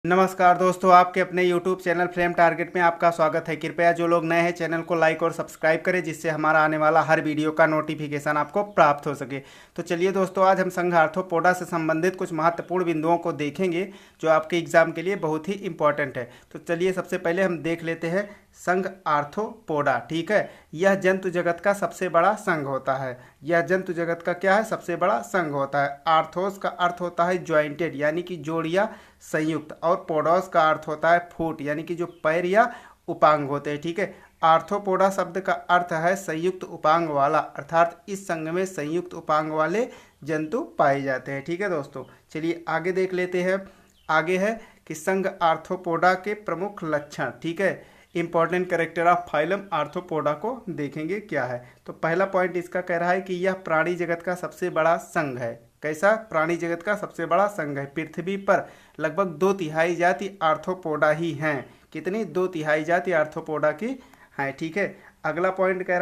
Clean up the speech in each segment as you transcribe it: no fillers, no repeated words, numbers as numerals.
नमस्कार दोस्तों, आपके अपने YouTube चैनल फ्रेम टारगेट में आपका स्वागत है। कृपया जो लोग नए हैं चैनल को लाइक और सब्सक्राइब करें, जिससे हमारा आने वाला हर वीडियो का नोटिफिकेशन आपको प्राप्त हो सके। तो चलिए दोस्तों, आज हम संघ आर्थ्रोपोडा से संबंधित कुछ महत्वपूर्ण बिंदुओं को देखेंगे जो आपके एग्जाम के लिए बहुत ही इंपॉर्टेंट है। तो चलिए सबसे पहले हम देख लेते हैं संघ आर्थ्रोपोडा। ठीक है, यह जंतु जगत का सबसे बड़ा संघ होता है। यह जंतु जगत का क्या है? सबसे बड़ा संघ होता है। आर्थोस का अर्थ होता है ज्वाइंटेड, यानी कि जोड़ या संयुक्त, और पोडोस का अर्थ होता है फुट, यानी कि जो पैर या उपांग होते हैं। ठीक है, आर्थ्रोपोडा शब्द का अर्थ है संयुक्त उपांग वाला, अर्थात इस संघ में संयुक्त उपांग वाले जंतु पाए जाते हैं। ठीक है दोस्तों, चलिए आगे देख लेते हैं। आगे है कि संघ आर्थ्रोपोडा के प्रमुख लक्षण। ठीक है, important character of phylum arthropoda को देखेंगे क्या है। तो पहला पॉइंट इसका कह रहा है कि यह प्राणी जगत का सबसे बड़ा संघ है। कैसा? प्राणी जगत का सबसे बड़ा संघ है। पृथ्वी पर लगभग 2/3 जाति आर्थ्रोपोडा ही हैं। कितनी? 2/3 जाति आर्थ्रोपोडा की हैं। ठीक है, अगला पॉइंट कह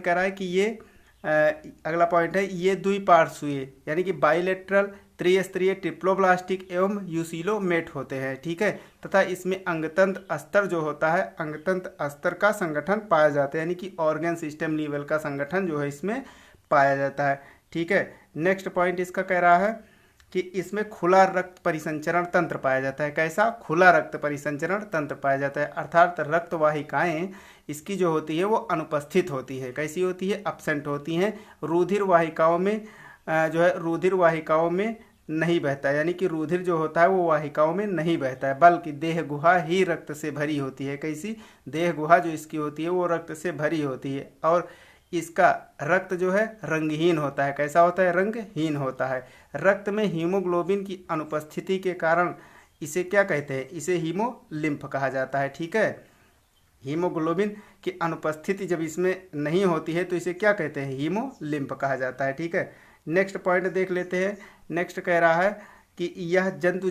रहा है कि ये अगला पॉइंट है, ये द्विपार्श्वीय यानी कि बाइलेटरल, त्रिस्तरीय, ट्रिप्लोब्लास्टिक एवं यूसिलोमेट होते हैं। ठीक है, तथा इसमें अंगतंत्र अस्तर जो होता है, अंगतंत्र अस्तर का संगठन पाया जाता है, यानी कि ऑर्गन सिस्टम लेवल का संगठन जो है इसमें पाया जाता है। ठीक है, नेक्स्ट पॉइंट इसका कह रहा है कि इसमें खुला रक्त परिसंचरण तंत्र पाया जाता है। कैसा? खुला रक्त परिसंचरण तंत्र पाया जाता है, अर्थात रक्त वाहिकाएं इसकी जो होती है वो अनुपस्थित होती है। कैसी होती है? एब्सेंट होती हैं। रुधिर वाहिकाओं में जो है रुधिर वाहिकाओं में नहीं बहता है, यानी कि रुधिर जो होता है वो वाहिकाओं में नहीं बहता है, बल्कि देह गुहा ही रक्त से भरी होती है। कैसी? देह गुहा जो इसकी होती है वो रक्त से भरी होती है, और इसका रक्त जो है रंगहीन होता है। कैसा होता है? रंगहीन होता है। रक्त में हीमोग्लोबिन की अनुपस्थिति के कारण इसे क्या कहते हैं? इसे हीमोलिम्फ कहा जाता है। ठीक है, हीमोग्लोबिन की अनुपस्थिति जब इसमें नहीं होती है तो इसे क्या कहते हैं? हीमोलिम्फ कहा जाता है। ठीक है, नेक्स्ट पॉइंट देख लेते हैं। नेक्स्ट कह रहा है कि यह जंतु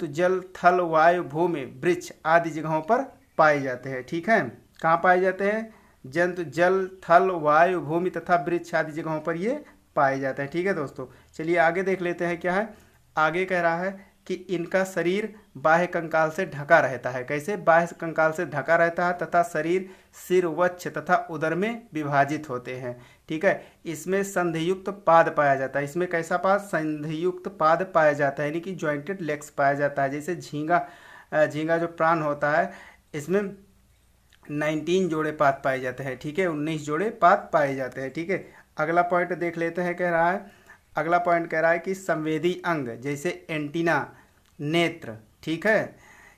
जल, थल, वायु, भूमि, वृक्ष आदि जगहों पर पाए जाते हैं। ठीक है, कहाँ पाए जाते हैं? जंतु जल, थल, वायु, भूमि तथा वृक्ष आदि जगहों पर ये पाए जाते हैं। ठीक है दोस्तों, चलिए आगे देख लेते हैं क्या है। आगे कह रहा है कि इनका शरीर बाह्य कंकाल से ढका रहता है। कैसे? बाह्य कंकाल से ढका रहता है, तथा शरीर सिर, वक्ष तथा उदर में विभाजित होते हैं। ठीक है, इसमें संधियुक्त पाद पाया जाता है। इसमें कैसा पाद? संधियुक्त पाद पाया जाता है, यानी कि ज्वाइंटेड लेग्स पाया जाता है। जैसे झींगा जो प्राण होता है, इसमें 19 जोड़े पाद पाए जाते हैं। ठीक है, 19 जोड़े पाद पाए जाते हैं। ठीक है, अगला पॉइंट देख लेते हैं। अगला पॉइंट कह रहा है कि संवेदी अंग जैसे एंटीना, नेत्र, ठीक है,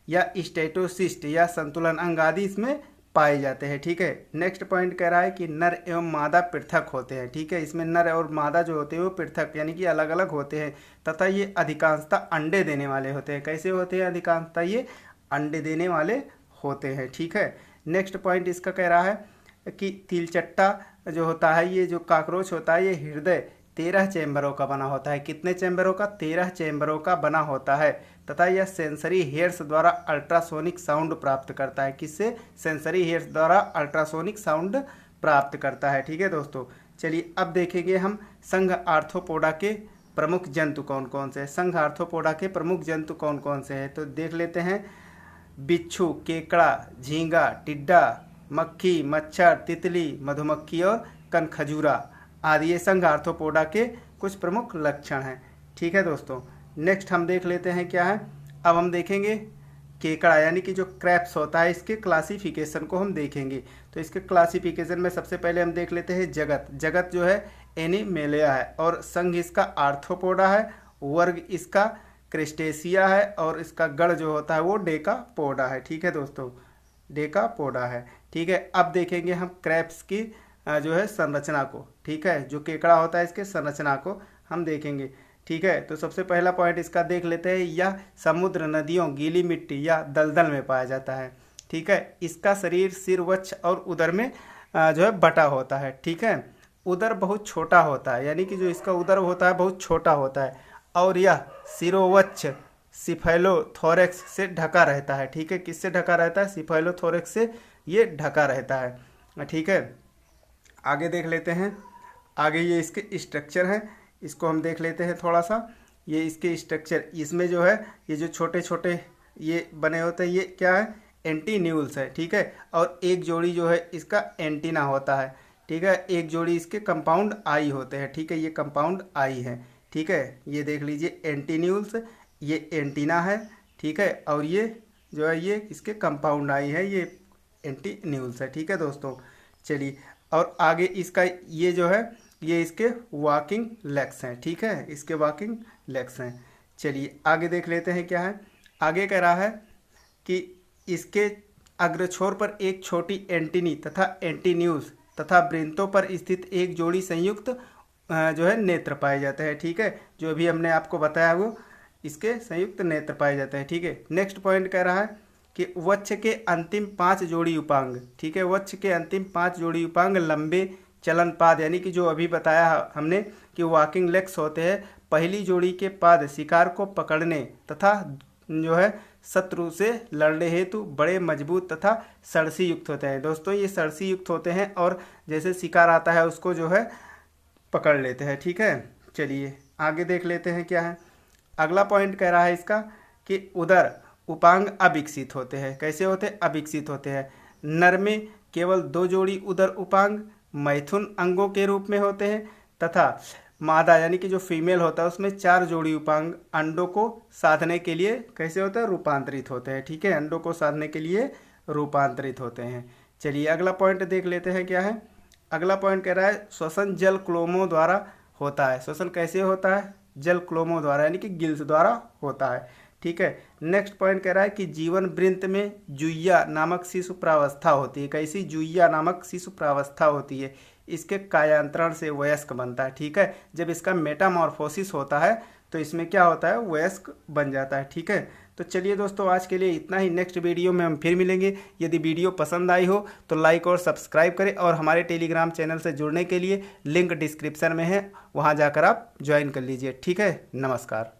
या स्टेटोसिस्ट या संतुलन अंग आदि इसमें पाए जाते हैं। ठीक है, नेक्स्ट पॉइंट कह रहा है कि नर एवं मादा पृथक होते हैं। ठीक है, इसमें नर और मादा जो होते हैं वो पृथक यानी कि अलग अलग होते हैं, तथा ये अधिकांशतः अंडे देने वाले होते हैं। कैसे होते हैं? अधिकांशतः ये अंडे देने वाले होते हैं। ठीक है, नेक्स्ट पॉइंट इसका कह रहा है कि तिलचट्टा जो होता है, ये जो कॉकरोच होता है, ये हृदय 13 चैम्बरों का बना होता है। कितने चैम्बरों का? 13 चैम्बरों का बना होता है, तथा यह सेंसरी हेयर्स द्वारा अल्ट्रासोनिक साउंड प्राप्त करता है। किससे? सेंसरी हेयर्स द्वारा अल्ट्रासोनिक साउंड प्राप्त करता है। ठीक है दोस्तों, चलिए अब देखेंगे हम संघ आर्थ्रोपोडा के प्रमुख जंतु कौन कौन से हैं। संघ आर्थ्रोपोडा के प्रमुख जंतु कौन कौन से हैं, तो देख लेते हैं। बिच्छू, केकड़ा, झींगा, टिड्डा, मक्खी, मच्छर, तितली, मधुमक्खी और कनखजूरा आदि ये संघ आर्थ्रोपोडा के कुछ प्रमुख लक्षण हैं। ठीक है दोस्तों, नेक्स्ट हम देख लेते हैं क्या है। अब हम देखेंगे केकड़ा, यानी कि जो क्रैप्स होता है, इसके क्लासिफिकेशन को हम देखेंगे। तो इसके क्लासिफिकेशन में सबसे पहले हम देख लेते हैं जगत जो है एनिमेलिया है, और संघ इसका आर्थ्रोपोडा है, वर्ग इसका क्रेस्टेसिया है, और इसका गण जो होता है वो डेकापोडा है। ठीक है दोस्तों, डेकापोडा है। ठीक है, अब देखेंगे हम क्रैप्स की जो है संरचना को। ठीक है, जो केकड़ा होता है इसके संरचना को हम देखेंगे। ठीक है, तो सबसे पहला पॉइंट इसका देख लेते हैं। यह समुद्र, नदियों, गीली मिट्टी या दलदल में पाया जाता है। ठीक है, इसका शरीर सिर, वक्ष और उदर में जो है बटा होता है। ठीक है, उदर बहुत छोटा होता है, यानी कि जो इसका उदर होता है बहुत छोटा होता है, और यह सिरोवक्ष सिफेलोथोरैक्स से ढका रहता है। ठीक है, किससे ढका रहता है? सिफेलोथोरैक्स से ये ढका रहता है। ठीक है, आगे देख लेते हैं। आगे ये इसके स्ट्रक्चर है, इसको हम देख लेते हैं थोड़ा सा। ये इसके स्ट्रक्चर, इसमें जो है ये जो छोटे छोटे ये बने होते हैं, ये क्या है, एंटीन्यूल्स है, ठीक है। और एक जोड़ी जो है इसका एंटीना होता है, ठीक है। एक जोड़ी इसके कंपाउंड आई होते हैं, ठीक है। ये कंपाउंड आई है, ठीक है। ये देख लीजिए एंटीन्यूल्स, ये एंटीना है, ठीक है। और ये जो है ये इसके कंपाउंड आई है, ये एंटीन्यूल्स है, ठीक है दोस्तों। चलिए, और आगे इसका ये जो है ये इसके वॉकिंग लेग्स हैं, ठीक है, इसके वॉकिंग लेग्स हैं। चलिए आगे देख लेते हैं क्या है। आगे कह रहा है कि इसके अग्रछोर पर एक छोटी एंटीनी तथा एंटीन्यूल्स तथा वृंतों पर स्थित एक जोड़ी संयुक्त जो है नेत्र पाए जाते हैं, ठीक है। जो भी हमने आपको बताया वो इसके संयुक्त नेत्र पाए जाते हैं, ठीक है। नेक्स्ट पॉइंट कह रहा है कि वृक्ष के अंतिम 5 जोड़ी उपांग, ठीक है। वृक्ष के अंतिम 5 जोड़ी उपांग लंबे चलन पाद, यानी कि जो अभी बताया हमने कि वॉकिंग लेग्स होते हैं। पहली जोड़ी के पाद शिकार को पकड़ने तथा जो है शत्रु से लड़ने हेतु बड़े मजबूत तथा सरसी युक्त होते हैं। दोस्तों ये सरसी युक्त होते हैं और जैसे शिकार आता है उसको जो है पकड़ लेते हैं, ठीक है। चलिए आगे देख लेते हैं क्या है। अगला पॉइंट कह रहा है इसका कि उदर उपांग अविकसित होते हैं। कैसे होते हैं? अविकसित होते हैं। नर में केवल 2 जोड़ी उदर उपांग मैथुन अंगों के रूप में होते हैं तथा मादा यानी कि जो फीमेल होता है उसमें 4 जोड़ी उपांग अंडों को साधने के लिए कैसे होते हैं? रूपांतरित होते हैं, ठीक है। अंडों को साधने के लिए रूपांतरित होते हैं। चलिए अगला पॉइंट देख लेते हैं क्या है। अगला पॉइंट कह रहा है श्वसन जल क्लोमों द्वारा होता है। श्वसन कैसे होता है? जल क्लोमों द्वारा यानी कि गिल्स द्वारा होता है, ठीक है। नेक्स्ट पॉइंट कह रहा है कि जीवन वृंत में जुइया नामक शिशु प्रावस्था होती है। कैसी? जुइया नामक शिशु प्रावस्था होती है। इसके कायांतरण से वयस्क बनता है, ठीक है। जब इसका मेटामॉर्फोसिस होता है तो इसमें क्या होता है? वयस्क बन जाता है, ठीक है। तो चलिए दोस्तों आज के लिए इतना ही। नेक्स्ट वीडियो में हम फिर मिलेंगे। यदि वीडियो पसंद आई हो तो लाइक और सब्सक्राइब करें और हमारे टेलीग्राम चैनल से जुड़ने के लिए लिंक डिस्क्रिप्शन में है, वहां जाकर आप ज्वाइन कर लीजिए, ठीक है। नमस्कार।